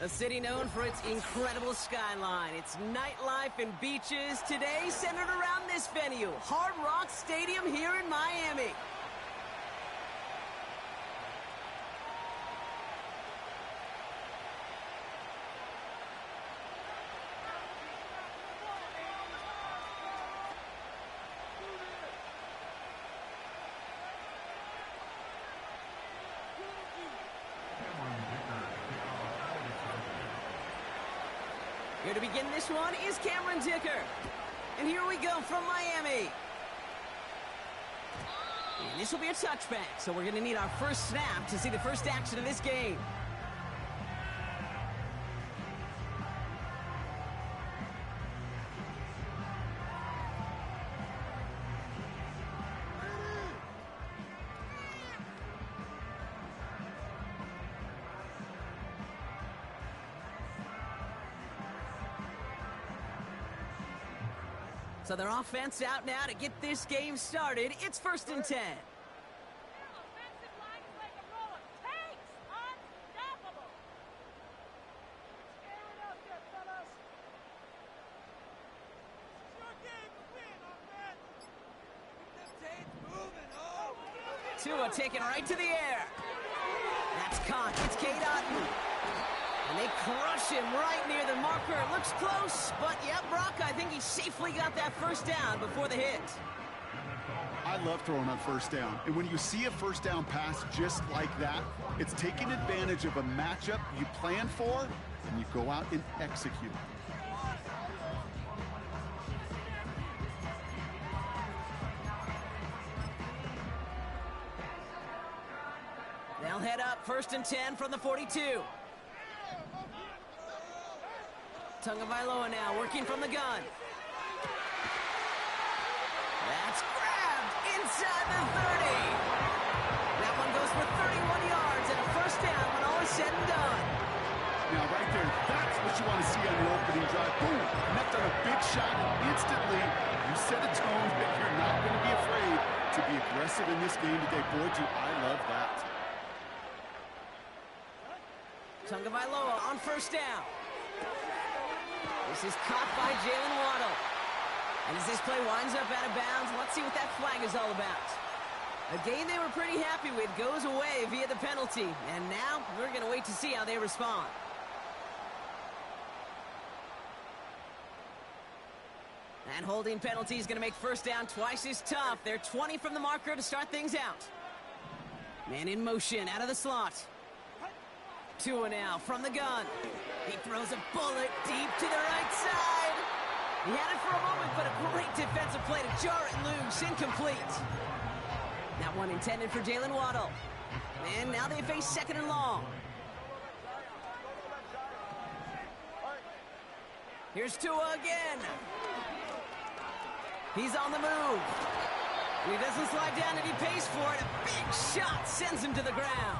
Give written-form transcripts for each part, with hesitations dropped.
A city known for its incredible skyline, its nightlife and beaches, today centered around this venue, Hard Rock Stadium here in Miami. Here to begin this one is Cameron Dicker. And here we go from Miami. And this will be a touchback, so we're going to need our first snap to see the first action of this game. So their offense out now to get this game started. It's 1st and 10. Tua taken right to the air. That's caught. It's Cade Otton. And they crush him right near the marker. Looks close, but yep, Brock, I think he safely got that first down before the hit. I love throwing on first down. And when you see a first down pass just like that, it's taking advantage of a matchup you plan for, and you go out and execute. They'll head up 1st and 10 from the 42. Tagovailoa now working from the gun. That's grabbed inside the 30. That one goes for 31 yards and a first down when all is said and done. Now right there, that's what you want to see on your opening drive. Boom, connect on a big shot and instantly you set a tone that you're not going to be afraid to be aggressive in this game today. Boy, do I love that. Tagovailoa on first down. This is caught by Jalen Waddle. And as this play winds up out of bounds, let's see what that flag is all about. A game they were pretty happy with goes away via the penalty. And now we're going to wait to see how they respond. And holding penalty is going to make first down twice as tough. They're 20 from the marker to start things out. Man in motion out of the slot. Tua now from the gun. He throws a bullet deep to the right side. He had it for a moment, but a great defensive play to jar it loose. Incomplete. That one intended for Jalen Waddle. And now they face 2nd and long. Here's Tua again. He's on the move. He doesn't slide down and he pays for it. A big shot sends him to the ground.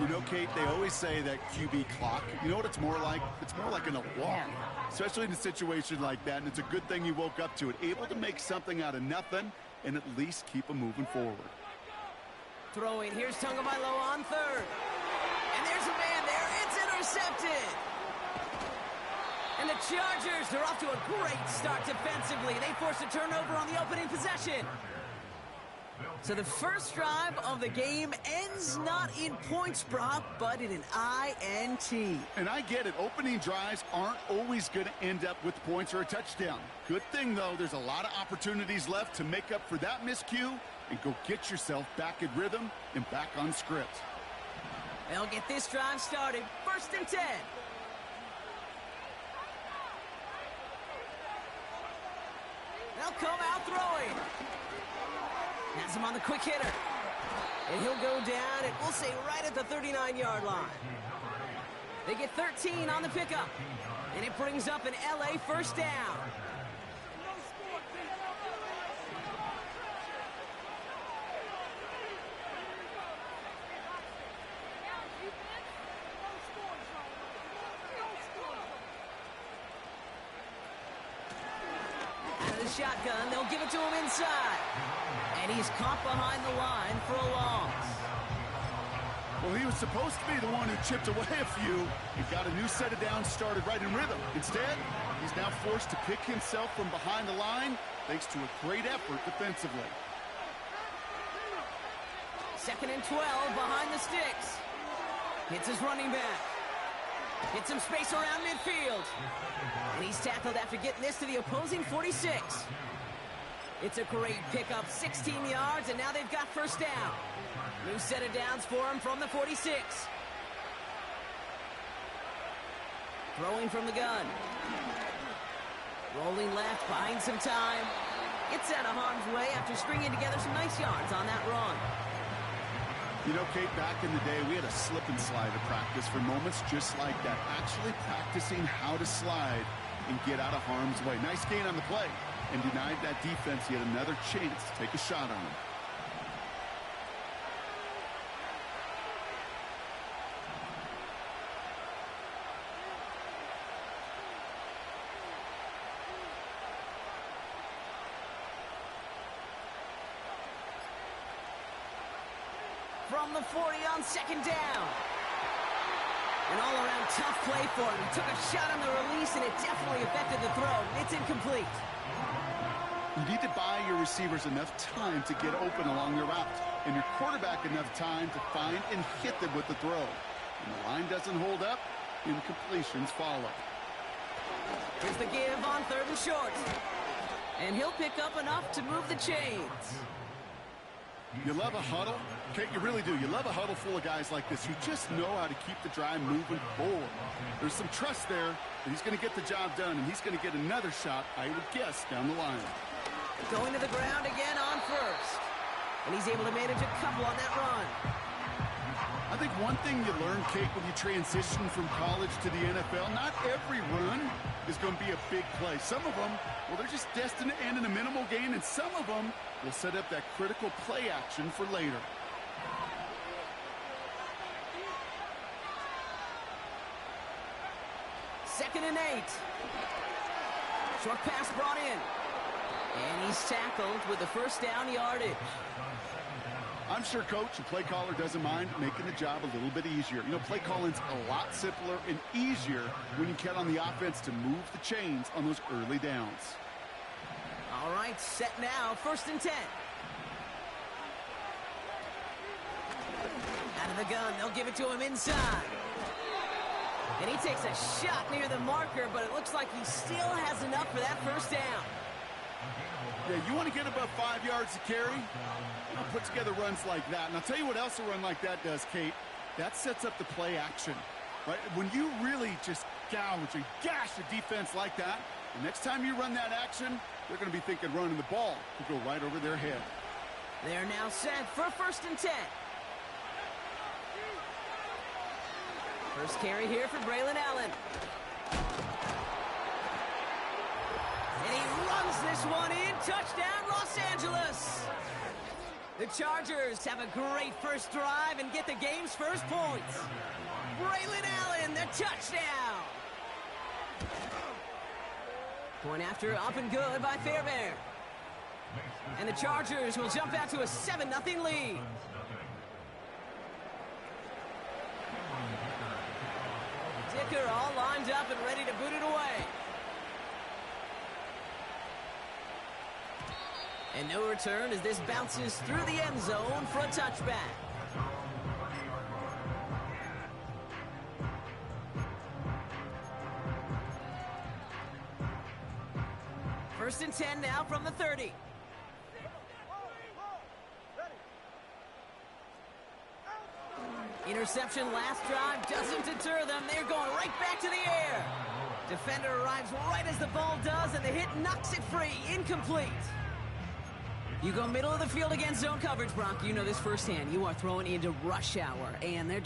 You know, Kate, they always say that QB clock, you know what it's more like? It's more like an alarm, especially in a situation like that, and it's a good thing you woke up to it. Able to make something out of nothing and at least keep them moving forward. Throwing, here's Tagovailoa on 3rd. And there's a man there, it's intercepted. And the Chargers are off to a great start defensively. They force a turnover on the opening possession. So the first drive of the game ends not in points, Brock, but in an INT. And I get it. Opening drives aren't always going to end up with points or a touchdown. Good thing, though, there's a lot of opportunities left to make up for that miscue and go get yourself back in rhythm and back on script. They'll get this drive started. 1st and 10. They'll come out throwing. Has him on the quick hitter. And he'll go down, and we'll say right at the 39-yard line. They get 13 on the pickup. And it brings up an LA first down. Out of the shotgun, they'll give it to him inside. And he's caught behind the line for a loss. Well, he was supposed to be the one who chipped away a few and got a new set of downs started right in rhythm. Instead, he's now forced to pick himself from behind the line thanks to a great effort defensively. 2nd and 12 behind the sticks. Hits his running back. Gets some space around midfield. And he's tackled after getting this to the opposing 46. It's a great pickup, 16 yards, and now they've got first down. New set of downs for him from the 46. Throwing from the gun. Rolling left, buying some time. Gets out of harm's way after stringing together some nice yards on that run. You know, Kate, back in the day, we had a slip and slide at practice for moments just like that. Actually practicing how to slide and get out of harm's way. Nice gain on the play. And denied that defense yet another chance to take a shot on him. From the 40 on 2nd down. An all-around tough play for him. He took a shot on the release, and it definitely affected the throw. It's incomplete. You need to buy your receivers enough time to get open along their route, and your quarterback enough time to find and hit them with the throw. When the line doesn't hold up, incompletions follow. Here's the give on 3rd and short. And he'll pick up enough to move the chains. You love a huddle? Kate, you really do. You love a huddle full of guys like this who just know how to keep the drive moving forward. There's some trust there that he's going to get the job done, and he's going to get another shot, I would guess, down the line. Going to the ground again on 1st. And he's able to manage a couple on that run. I think one thing you learn, Kate, when you transition from college to the NFL, not every run is going to be a big play. Some of them, well, they're just destined to end in a minimal gain, and some of them will set up that critical play action for later. Second and 8. Short pass brought in. And he's tackled with the first down yardage. I'm sure coach and play caller doesn't mind making the job a little bit easier. You know, play calling's a lot simpler and easier when you count on the offense to move the chains on those early downs. All right, set now, 1st and 10. Out of the gun, they'll give it to him inside. And he takes a shot near the marker, but it looks like he still has enough for that first down. Yeah, you want to get above 5 yards to carry? Put together runs like that. And I'll tell you what else a run like that does, Kate. That sets up the play action, right? When you really just gouge and gash a defense like that, the next time you run that action, they're going to be thinking running the ball will go right over their head. They're now set for 1st and 10. First carry here for Braylon Allen. And he runs this one in. Touchdown, Los Angeles. The Chargers have a great first drive and get the game's first points. Braylon Allen, the touchdown. Point after, up and good by Fairbairn. And the Chargers will jump out to a 7-0 lead. Dicker all lined up and ready to boot it away. And no return as this bounces through the end zone for a touchback. First and 10 now from the 30. Interception last drive doesn't deter them. They're going right back to the air. Defender arrives right as the ball does, and the hit knocks it free. Incomplete. You go middle of the field against zone coverage, Brock. You know this firsthand. You are throwing into rush hour, and there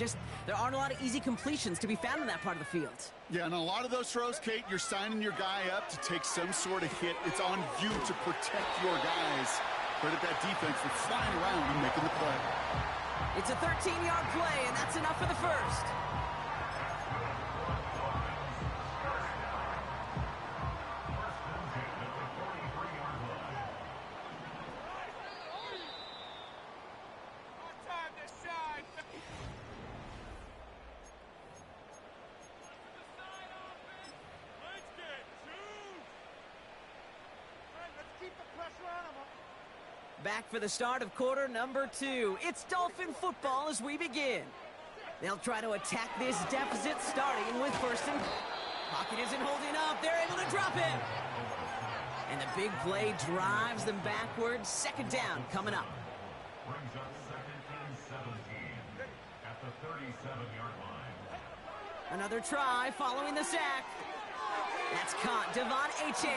aren't a lot of easy completions to be found in that part of the field. Yeah, and a lot of those throws, Kate, you're signing your guy up to take some sort of hit. It's on you to protect your guys. Credit that defense for flying around and making the play. It's a 13-yard play, and that's enough for the first. Back for the start of quarter number 2. It's Dolphin football as we begin. They'll try to attack this deficit, starting with first and... Pocket isn't holding up. They're able to drop him. And the big play drives them backwards. Second down coming up. Brings up second and 17 at the 37-yard line. Another try following the sack. That's caught. Devon Achane.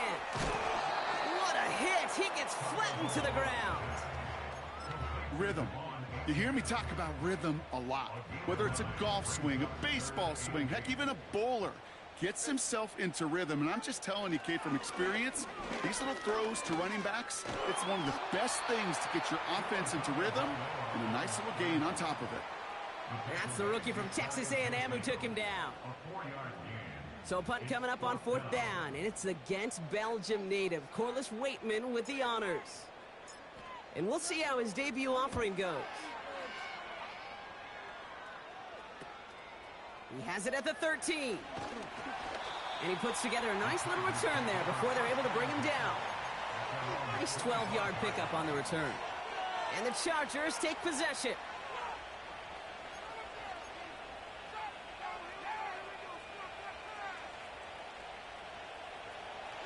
What a hit. He gets flattened to the ground. Rhythm. You hear me talk about rhythm a lot. Whether it's a golf swing, a baseball swing, heck, even a bowler. Gets himself into rhythm, and I'm just telling you, Kate, from experience, these little throws to running backs, it's one of the best things to get your offense into rhythm and a nice little gain on top of it. That's the rookie from Texas A&M who took him down. So punt coming up on 4th down, and it's against Belgium native Corliss Waitman with the honors. And we'll see how his debut offering goes. He has it at the 13. And he puts together a nice little return there before they're able to bring him down. Nice 12-yard pickup on the return. And the Chargers take possession.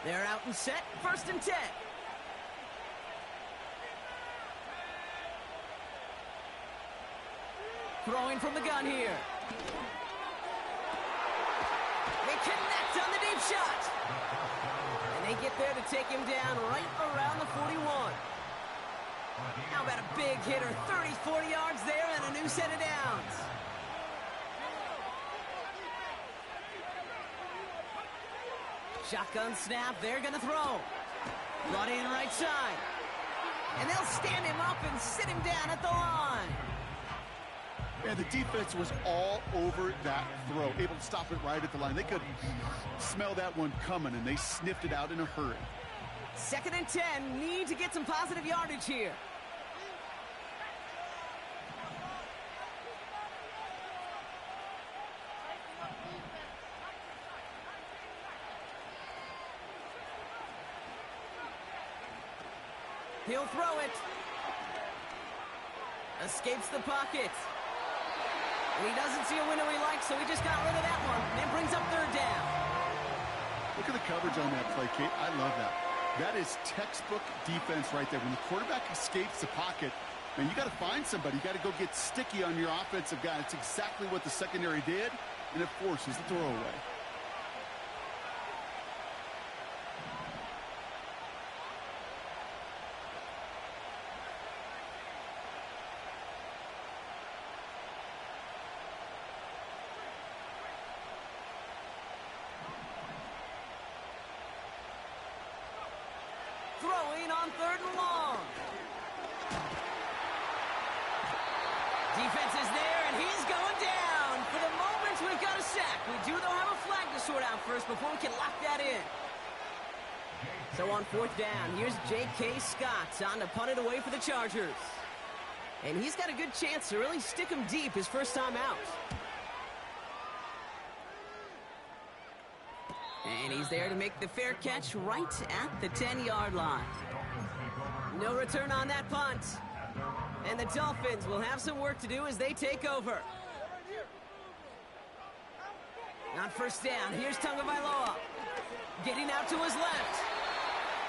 They're out and set. First and 10. Throwing from the gun here. They connect on the deep shot. And they get there to take him down right around the 41. How about a big hitter? 30, 40 yards there and a new set of downs. Shotgun snap. They're going to throw. Brought in right side. And they'll stand him up and sit him down at the line. And the defense was all over that throw, able to stop it right at the line. They could smell that one coming, and they sniffed it out in a hurry. 2nd and 10, need to get some positive yardage here. He'll throw it. Escapes the pocket. And he doesn't see a window he likes, so he just got rid of that one. And brings up 3rd down. Look at the coverage on that play, Kate. I love that. That is textbook defense right there. When the quarterback escapes the pocket, man, you got to find somebody. You got to go get sticky on your offensive guy. It's exactly what the secondary did, and it forces the throwaway. Throwing on 3rd and long. Defense is there, and he's going down. For the moment, we've got a sack. We do, though, have a flag to sort out first before we can lock that in. So on 4th down, here's J.K. Scott on to punt it away for the Chargers. And he's got a good chance to really stick him deep his first time out. And he's there to make the fair catch right at the 10-yard line. No return on that punt. And the Dolphins will have some work to do as they take over. On 1st down, here's Tagovailoa. Getting out to his left.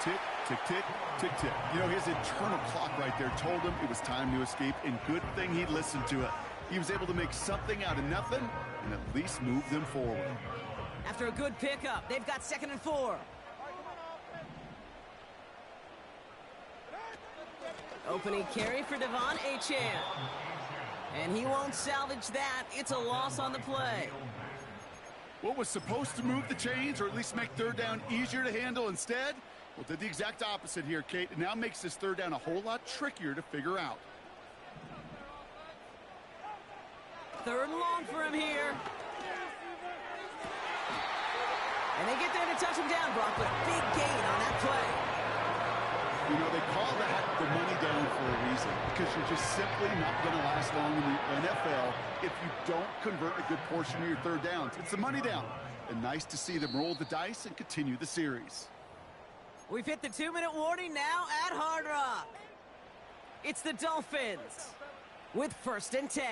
Tick, tick, tick, tick, tick. You know, his internal clock right there told him it was time to escape, and good thing he listened to it. He was able to make something out of nothing and at least move them forward. After a good pickup, they've got 2nd and 4. Opening carry for Devon Achane. And he won't salvage that. It's a loss on the play. What was supposed to move the chains, or at least make 3rd down easier to handle instead? Well, did the exact opposite here, Kate. It now makes this 3rd down a whole lot trickier to figure out. 3rd and long for him here. And they get there to touch him down, Brock, with a big gain on that play. You know, they call that the money down for a reason, because you're just simply not going to last long in the NFL if you don't convert a good portion of your 3rd downs. It's the money down. And nice to see them roll the dice and continue the series. We've hit the 2-minute warning now at Hard Rock. It's the Dolphins with 1st and 10.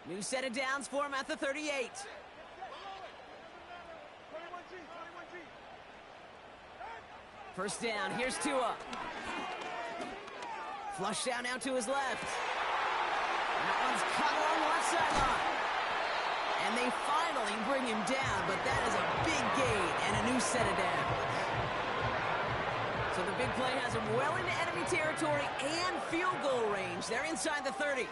New set of downs for him at the 38. First down, here's Tua. Flush down now to his left. That one's cut along the left sideline. And they finally bring him down, but that is a big gain and a new set of downs. So the big play has him well into enemy territory and field goal range. They're inside the 30.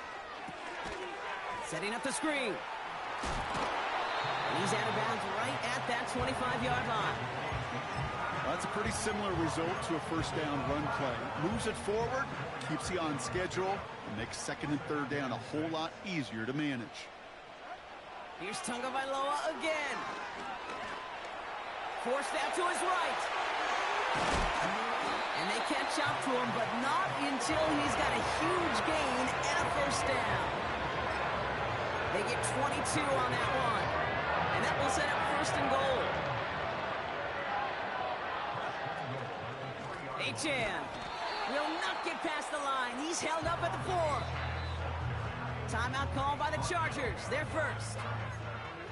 Setting up the screen. And he's out of bounds right at that 25-yard line. That's a pretty similar result to a first down run play. Moves it forward, keeps you on schedule, and makes 2nd and 3rd down a whole lot easier to manage. Here's Tagovailoa again. Forced out to his right. And they catch up to him, but not until he's got a huge gain and a first down. They get 22 on that one. And that will set up 1st and goal. Achan will not get past the line. He's held up at the 4. Timeout called by the Chargers. They're first.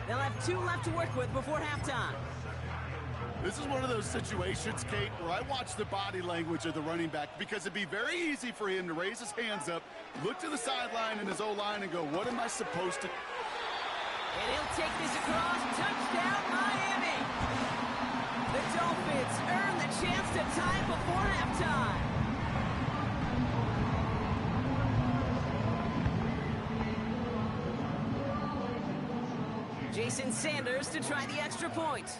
They'll have 2 left to work with before halftime. This is one of those situations, Kate, where I watch the body language of the running back because it'd be very easy for him to raise his hands up, look to the sideline and his O-line and go, what am I supposed to... And he'll take this across. Touchdown, Miami! The Dolphins earn the chance to tie before halftime. Jason Sanders to try the extra point.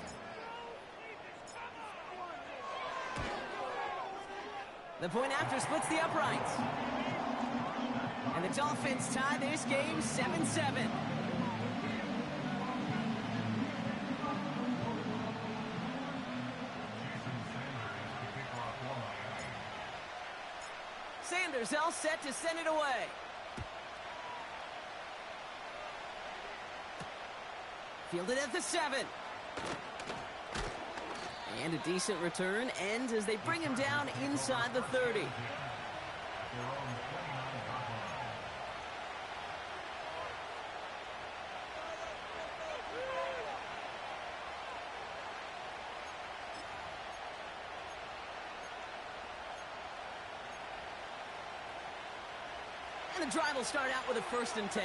The point after splits the uprights. And the Dolphins tie this game 7-7. Sanders all set to send it away. Fielded at the 7. And a decent return ends as they bring him down inside the 30. And the drive will start out with a 1st and 10.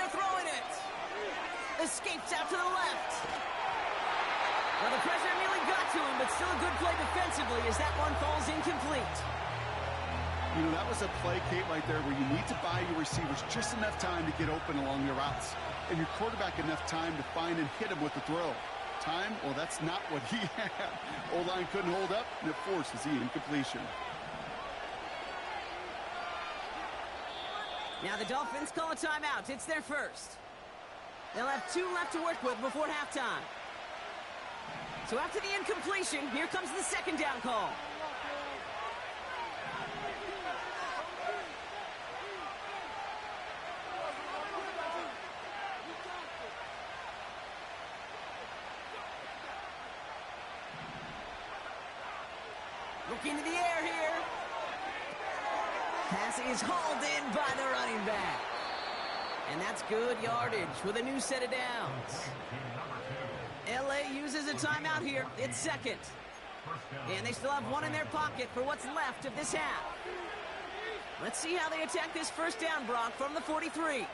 Throwing it. Escapes out to the left. Well, the pressure nearly got to him, but still a good play defensively as that one falls incomplete. You know, that was a play, Kate, right there where you need to buy your receivers just enough time to get open along your routes. And your quarterback enough time to find and hit him with the throw. Time? Well, that's not what he had. O-line couldn't hold up, and it forces the incompletion. Now the Dolphins call a timeout. It's their first. They'll have 2 left to work with before halftime. So after the incompletion, here comes the 2nd down call. Look into the air here. Pass is hauled in by the running back. And that's good yardage with a new set of downs. LA uses a timeout here. It's 2nd. And they still have 1 in their pocket for what's left of this half. Let's see how they attack this 1st down, Brock, from the 43.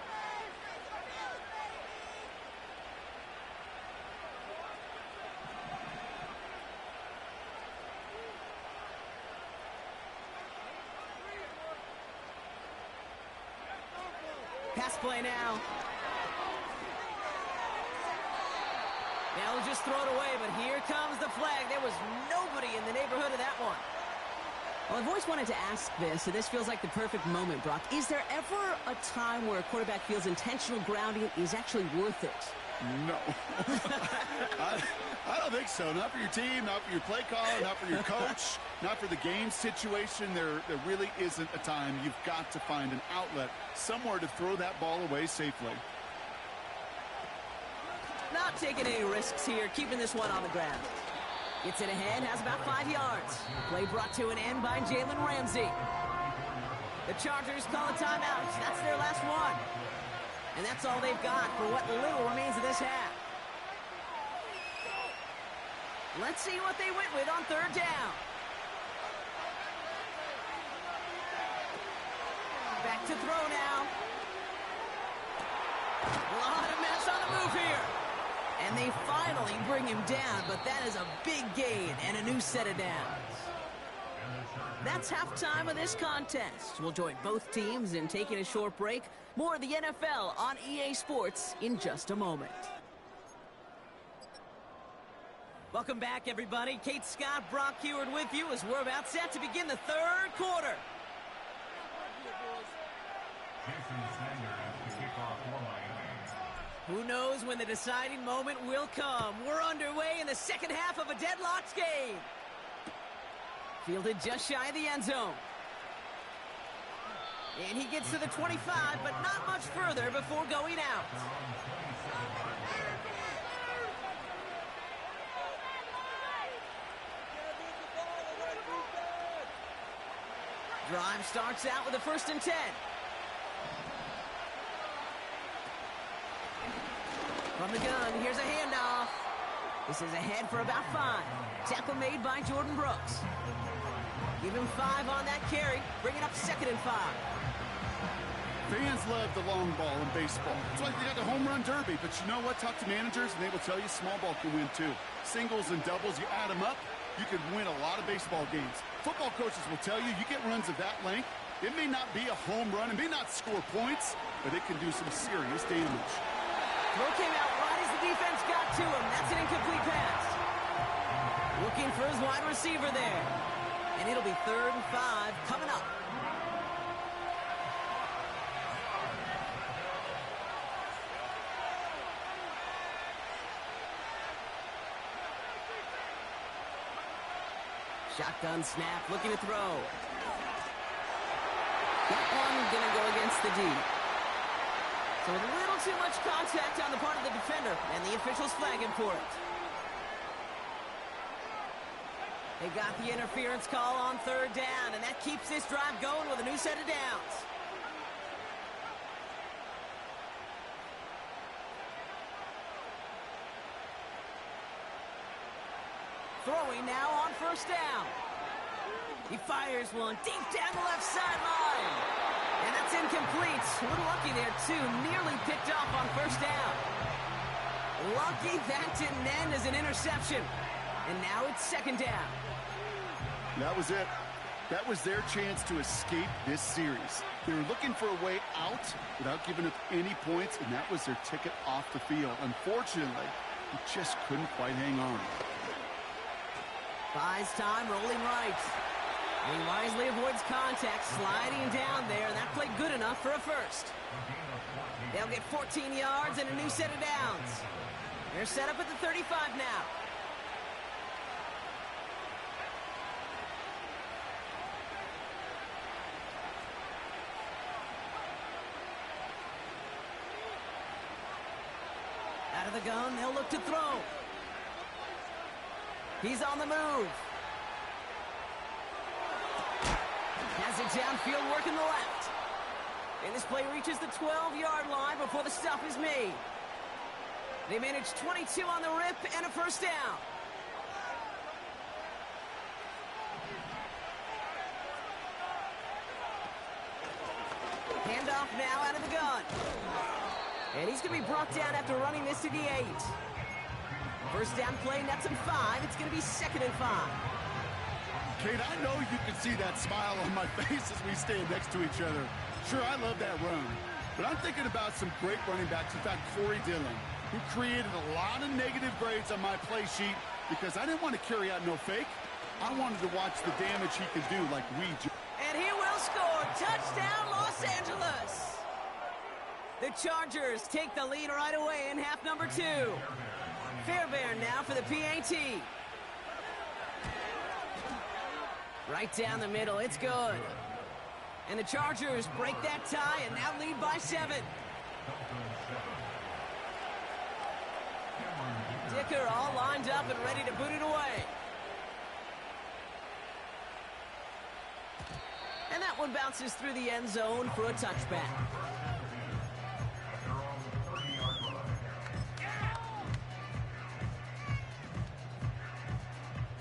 Pass play now. Now we'll just throw it away, but here comes the flag. There was nobody in the neighborhood of that one. Well, I've always wanted to ask this, and this feels like the perfect moment, Brock. Is there ever a time where a quarterback feels intentional grounding is actually worth it? No. I don't think think so. Not for your team, not for your play caller, not for your coach, not for the game situation. There really isn't a time. You've got to find an outlet, somewhere to throw that ball away safely. Not taking any risks here, keeping this one on the ground. Gets it ahead, has about 5 yards. Play brought to an end by Jalen Ramsey. The Chargers call a timeout. That's their last one. And that's all they've got for what little remains of this half. Let's see what they went with on third down. Back to throw now. A lot of mess on the move here. And they finally bring him down, but that is a big gain and a new set of downs. That's halftime of this contest. We'll join both teams in taking a short break. More of the NFL on EA Sports in just a moment. Welcome back, everybody. Kate Scott, Brock Heward with you as we're about set to begin the third quarter. Who knows when the deciding moment will come? We're underway in the second half of a deadlocked game. Fielded just shy of the end zone. And he gets to the 25, but not much further before going out. Drive starts out with a 1st and 10. From the gun, here's a handoff. This is ahead for about 5. Tackle made by Jordan Brooks. Give him 5 on that carry. Bring it up 2nd and 5. Fans love the long ball in baseball. It's like they got the home run derby. But you know what? Talk to managers, and they will tell you small ball can win too. Singles and doubles, you add them up, you can win a lot of baseball games. Football coaches will tell you get runs of that length. It may not be a home run. It may not score points, but it can do some serious damage. Throw came out right as the defense got to him. That's an incomplete pass. Looking for his wide receiver there. And it'll be 3rd and 5 coming up. Shotgun snap, looking to throw. That one gonna go against the D. So a little too much contact on the part of the defender, and the officials flag him for it. They got the interference call on 3rd down, and that keeps this drive going with a new set of downs. Throwing now on 1st down. He fires one deep down the left sideline. And that's incomplete. A little lucky there, too. Nearly picked off on 1st down. Lucky that didn't end as an interception. And now it's 2nd down. That was it. That was their chance to escape this series. They were looking for a way out without giving up any points, and that was their ticket off the field. Unfortunately, he just couldn't quite hang on. Buys time, rolling right. He wisely avoids contact, sliding down there, and that played good enough for a 1st. They'll get 14 yards and a new set of downs. They're set up at the 35 now. Out of the gun, they'll look to throw. He's on the move. Has it downfield, working the left. And this play reaches the 12-yard line before the stop is made. They manage 22 on the rip and a 1st down. Handoff now out of the gun. And he's going to be brought down after running this to the 8. 1st down play, nets him 5. It's going to be 2nd and 5. Kate, I know you can see that smile on my face as we stand next to each other. Sure, I love that run. But I'm thinking about some great running backs. In fact, Corey Dillon, who created a lot of negative grades on my play sheet because I didn't want to carry out no fake. I wanted to watch the damage he could do like we do. And he will score. Touchdown, Los Angeles. The Chargers take the lead right away in half number 2. Fairbairn now for the PAT. Right down the middle, it's good. And the Chargers break that tie and now lead by 7. Dicker all lined up and ready to boot it away. And that one bounces through the end zone for a touchback.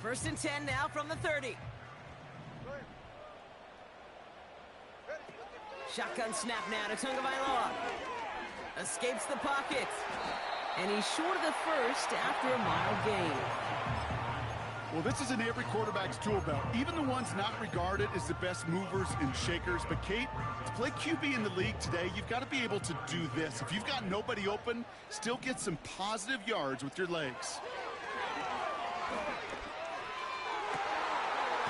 First and 10 now from the 30. Shotgun snap now to Tagovailoa. Escapes the pocket. And he's short of the first after a mild gain. Well, this is in every quarterback's tool belt, even the ones not regarded as the best movers and shakers. But, Kate, to play QB in the league today, you've got to be able to do this. If you've got nobody open, still get some positive yards with your legs.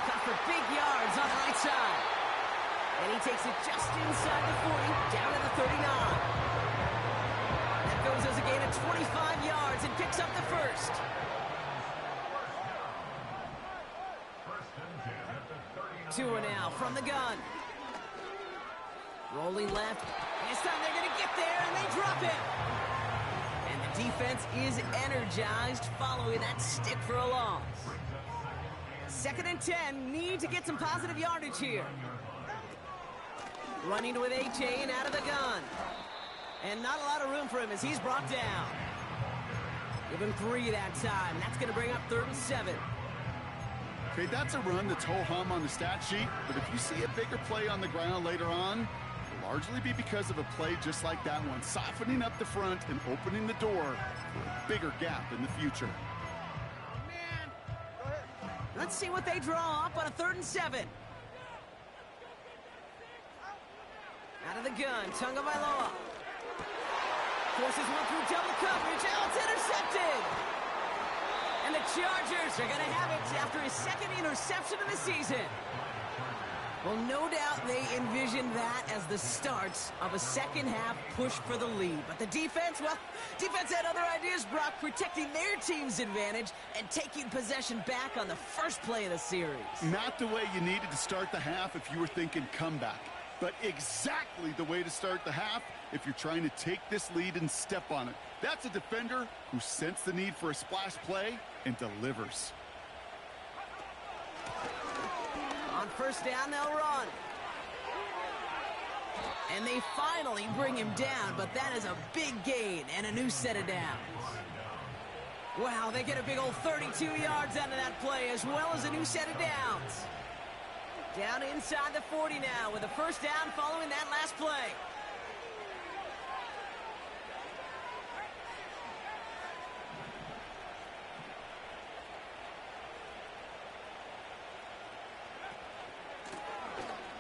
Cut for big yards on the right side. And he takes it just inside the 40, down to the 39. That goes as a gain of 25 yards and picks up the first. Two and out from the gun. Rolling left. This time they're going to get there, and they drop it. And the defense is energized following that stick for a loss. Second and 10. Need to get some positive yardage here. Running with A-Chain out of the gun. And not a lot of room for him as he's brought down. Give him 3 that time. That's going to bring up 3rd and 7. Okay, that's a run that's ho-hum on the stat sheet, but if you see a bigger play on the ground later on, it'll largely be because of a play just like that one, softening up the front and opening the door for a bigger gap in the future. Let's see what they draw up on a 3rd and 7. Out of the gun, Tagovailoa. Forces one through double coverage. Oh, it's intercepted! And the Chargers are going to have it after his 2nd interception of the season. Well, no doubt they envisioned that as the start of a second-half push for the lead. But the defense, well, defense had other ideas, Brock, protecting their team's advantage and taking possession back on the first play of the series. Not the way you needed to start the half if you were thinking comeback, but exactly the way to start the half if you're trying to take this lead and step on it. That's a defender who sensed the need for a splash play and delivers. On first down, they'll run. And they finally bring him down, but that is a big gain and a new set of downs. Wow, they get a big old 32 yards out of that play, as well as a new set of downs. Down inside the 40 now with a first down following that last play.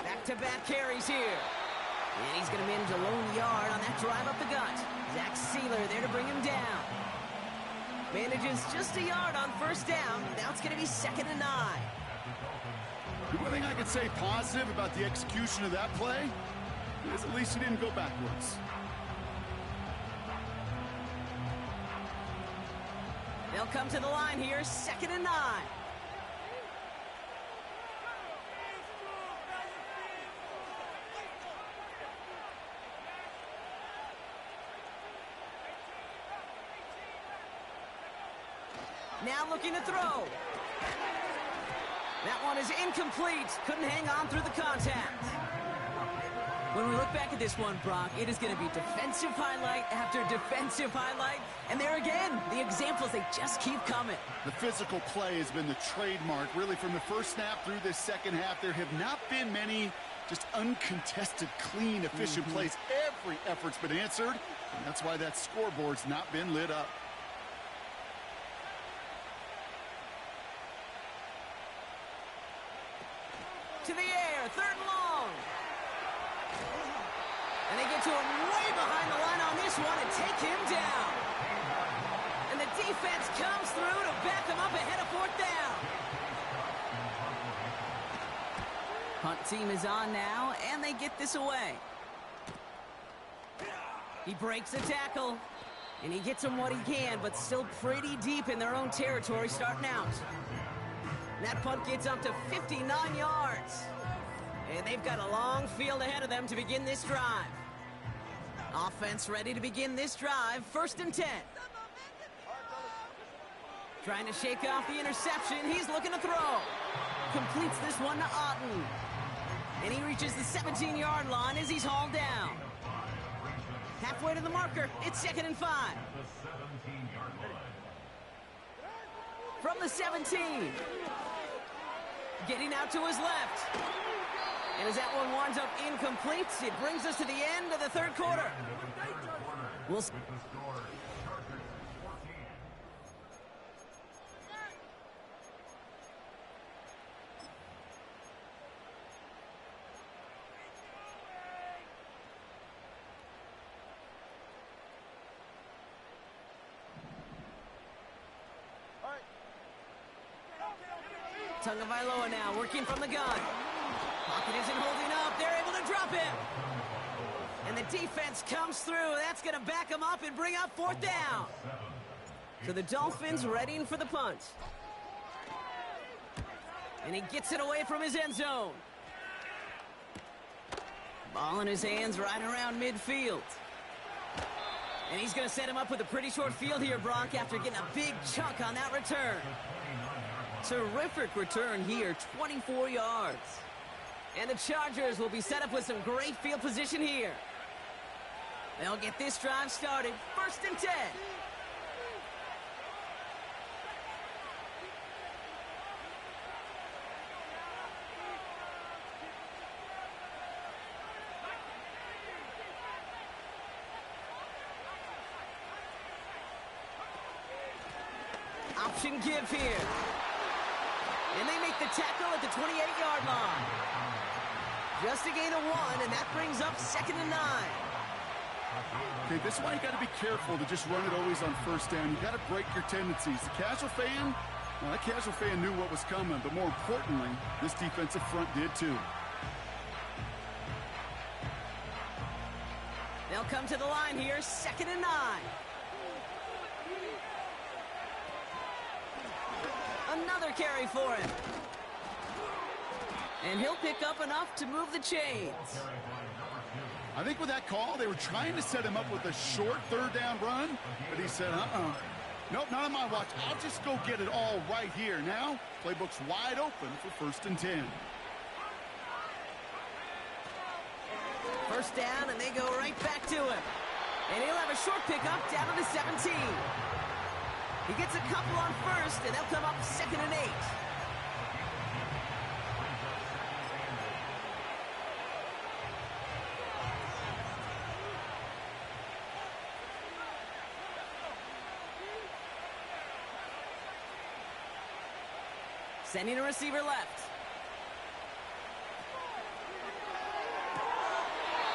Back-to-back carries here. And he's going to manage a lone yard on that drive up the gut. Zach Sealer there to bring him down. Manages just a yard on first down. Now it's going to be 2nd and 9. The one thing I could say positive about the execution of that play is at least he didn't go backwards. They'll come to the line here, 2nd and 9. Now looking to throw. That one is incomplete. Couldn't hang on through the contact. When we look back at this one, Brock, it is going to be defensive highlight after defensive highlight. And there again, the examples, they just keep coming. The physical play has been the trademark. Really, from the first snap through this second half, there have not been many just uncontested, clean, efficient plays. Every effort's been answered, and that's why that scoreboard's not been lit up. To the air, 3rd and long. And they get to him way behind the line on this one and take him down. And the defense comes through to back him up ahead of 4th down. Punt team is on now, and they get this away. He breaks the tackle. And he gets him what he can, but still pretty deep in their own territory starting out. That punt gets up to 59 yards. And they've got a long field ahead of them to begin this drive. Offense ready to begin this drive. 1st and 10. Trying to shake off the interception. He's looking to throw. Completes this one to Otten. And he reaches the 17-yard line as he's hauled down. Halfway to the marker. It's 2nd and 5. From the 17. Getting out to his left. And as that one winds up incomplete, it brings us to the end of the 3rd quarter. We'll Tagovailoa now working from the gun. Pocket isn't holding up. They're able to drop him. And the defense comes through. That's going to back him up and bring up 4th down. So the Dolphins readying for the punt. And he gets it away from his end zone. Ball in his hands right around midfield. And he's going to set him up with a pretty short field here, Bronk, after getting a big chunk on that return. Terrific return here, 24 yards. And the Chargers will be set up with some great field position here. They'll get this drive started. 1st and 10. Option give here. And they make the tackle at the 28-yard line. Just a gain of 1, and that brings up 2nd and 9. Okay, this is why you got to be careful to just run it always on 1st down. You got to break your tendencies. The casual fan, well, that casual fan knew what was coming, but more importantly, this defensive front did too. They'll come to the line here, 2nd and 9. Another carry for him. And he'll pick up enough to move the chains. I think with that call, they were trying to set him up with a short 3rd down run, but he said, nope, not on my watch. I'll just go get it all right here. Now, playbook's wide open for 1st and 10. 1st down, and they go right back to him. And he'll have a short pickup down to the 17. He gets a couple on 1st, and they'll come up 2nd and 8. Sending a receiver left.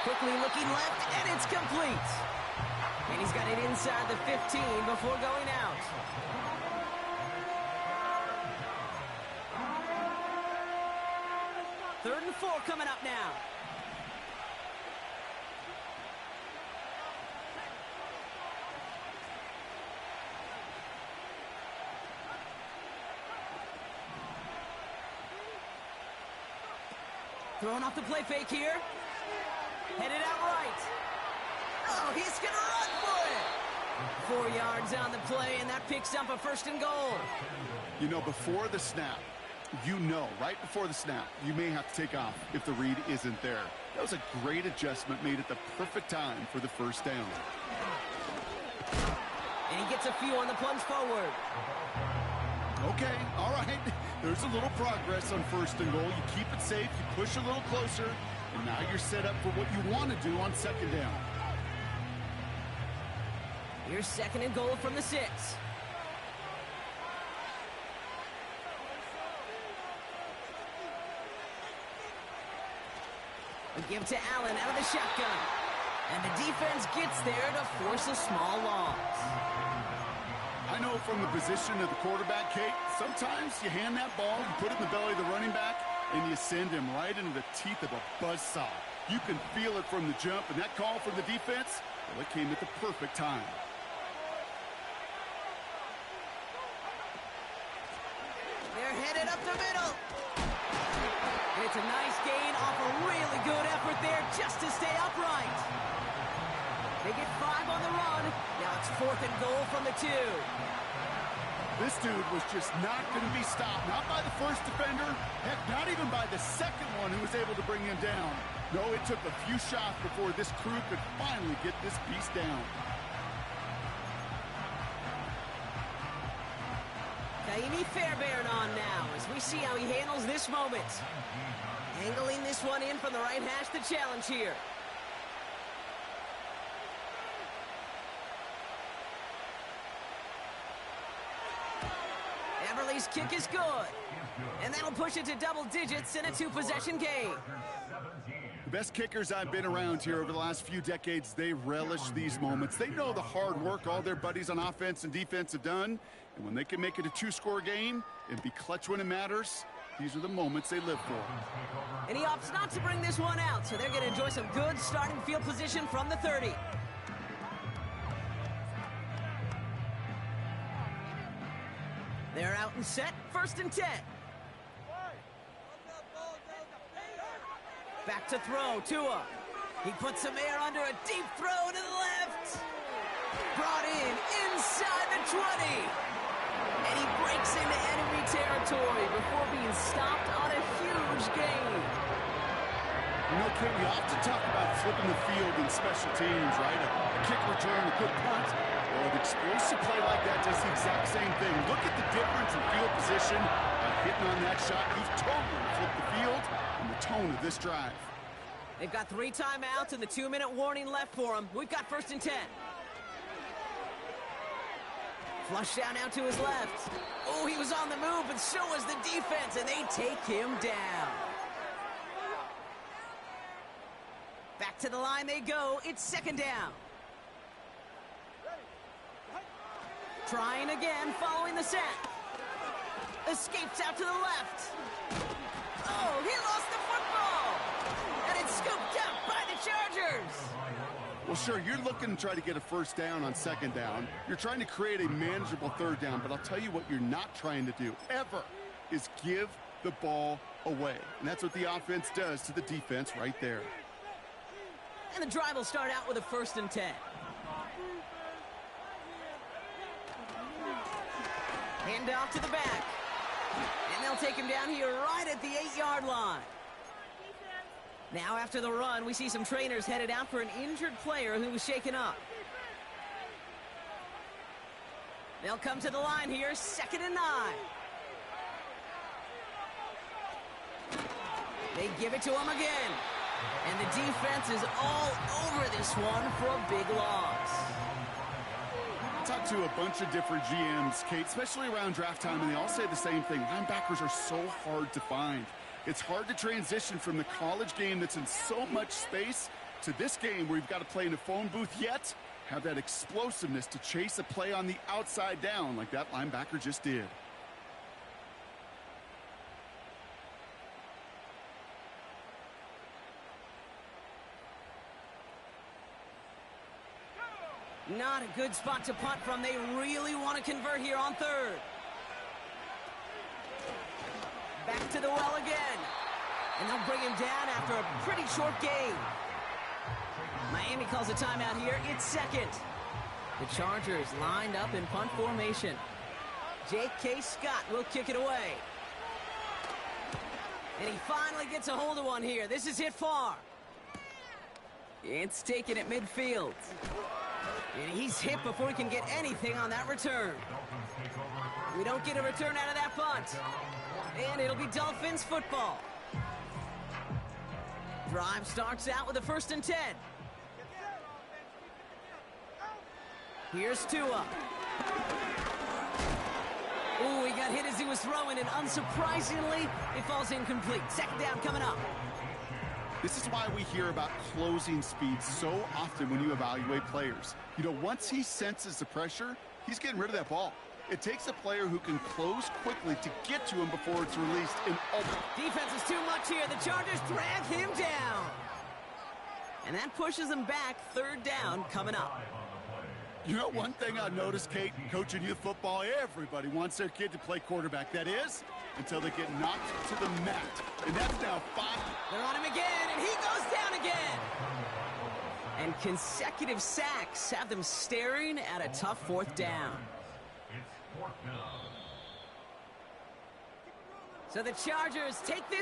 Quickly looking left, and it's complete. And he's got it inside the 15 before going out. Third and 4 coming up now. Throwing off the play fake here. Headed out right. Oh, he's going to run for it. 4 yards on the play, and that picks up a 1st and goal. You know, before the snap, right before the snap, you may have to take off if the read isn't there. That was a great adjustment made at the perfect time for the 1st down. And he gets a few on the plunge forward. Okay, all right. There's a little progress on 1st and goal. You keep it safe, you push a little closer, and now you're set up for what you want to do on 2nd down. Here's 2nd and goal from the 6. A give to Allen out of the shotgun. And the defense gets there to force a small loss. I know from the position of the quarterback, Kate, sometimes you hand that ball, you put it in the belly of the running back, and you send him right into the teeth of a buzzsaw. You can feel it from the jump, and that call from the defense, well, it came at the perfect time. headed up the middle. And it's a nice gain off a really good effort there just to stay upright. They get 5 on the run. Now it's 4th and goal from the 2. This dude was just not going to be stopped. Not by the first defender. Heck, not even by the second one who was able to bring him down. No, it took a few shots before this crew could finally get this beast down. Naimi Fairbairn on now as we see how he handles this moment. Angling this one in from the right hash, the challenge here. Everly's kick is good. And that'll push it to double digits in a 2-possession game. The best kickers I've been around here over the last few decades, they relish these moments. They know the hard work all their buddies on offense and defense have done. And when they can make it a 2-score game and be clutch when it matters, these are the moments they live for. And he opts not to bring this one out, so they're going to enjoy some good starting field position from the 30. They're out and set, 1st and 10. Back to throw, Tua. He puts some air under a deep throw to the left. Brought in inside the 20. And he breaks into enemy territory before being stopped on a huge gain. You know, Kate, we often talk about flipping the field in special teams, right? A kick return, a good punt. Well, an explosive play like that does the exact same thing. Look at the difference in field position. By hitting on that shot, you've totally flipped the field and the tone of this drive. They've got 3 timeouts and the 2-minute warning left for them. We've got 1st and 10. Flush down out to his left. Oh, he was on the move, but so was the defense, and they take him down. Back to the line they go. It's 2nd down. Trying again, following the sack. Escapes out to the left. Oh, he lost the football. And it's scooped up by the Chargers. Well, sure, you're looking to try to get a 1st down on 2nd down. You're trying to create a manageable 3rd down, but I'll tell you what you're not trying to do, ever, is give the ball away. And that's what the offense does to the defense right there. And the drive will start out with a 1st and 10. Hand off to the back. And they'll take him down here right at the 8-yard line. Now after the run, we see some trainers headed out for an injured player who was shaken up. They'll come to the line here, 2nd and 9. They give it to him again. And the defense is all over this one for a big loss. Talked to a bunch of different GMs, Kate, especially around draft time, and they all say the same thing. Linebackers are so hard to find. It's hard to transition from the college game that's in so much space to this game where you've got to play in a phone booth, yet have that explosiveness to chase a play on the outside down like that linebacker just did. Not a good spot to punt from. They really want to convert here on 3rd. Back to the well again. And they'll bring him down after a pretty short game. Miami calls a timeout here. It's 2nd. The Chargers lined up in punt formation. J.K. Scott will kick it away. And he finally gets a hold of one here. This is hit far. It's taken at midfield. And he's hit before he can get anything on that return. We don't get a return out of that punt. And it'll be Dolphins football. Drive starts out with a 1st and 10. Here's Tua. Ooh, he got hit as he was throwing, and unsurprisingly, it falls incomplete. 2nd down coming up. This is why we hear about closing speed so often when you evaluate players. You know, once he senses the pressure, he's getting rid of that ball. It takes a player who can close quickly to get to him before it's released in open. Defense is too much here. The Chargers drag him down. And that pushes him back. 3rd down coming up. You know, one thing I noticed, Kate, coaching youth football, everybody wants their kid to play quarterback. That is, until they get knocked to the mat. And that's now 5. They're on him again, and he goes down again. And consecutive sacks have them staring at a tough fourth down. It's fourth down. So the Chargers take this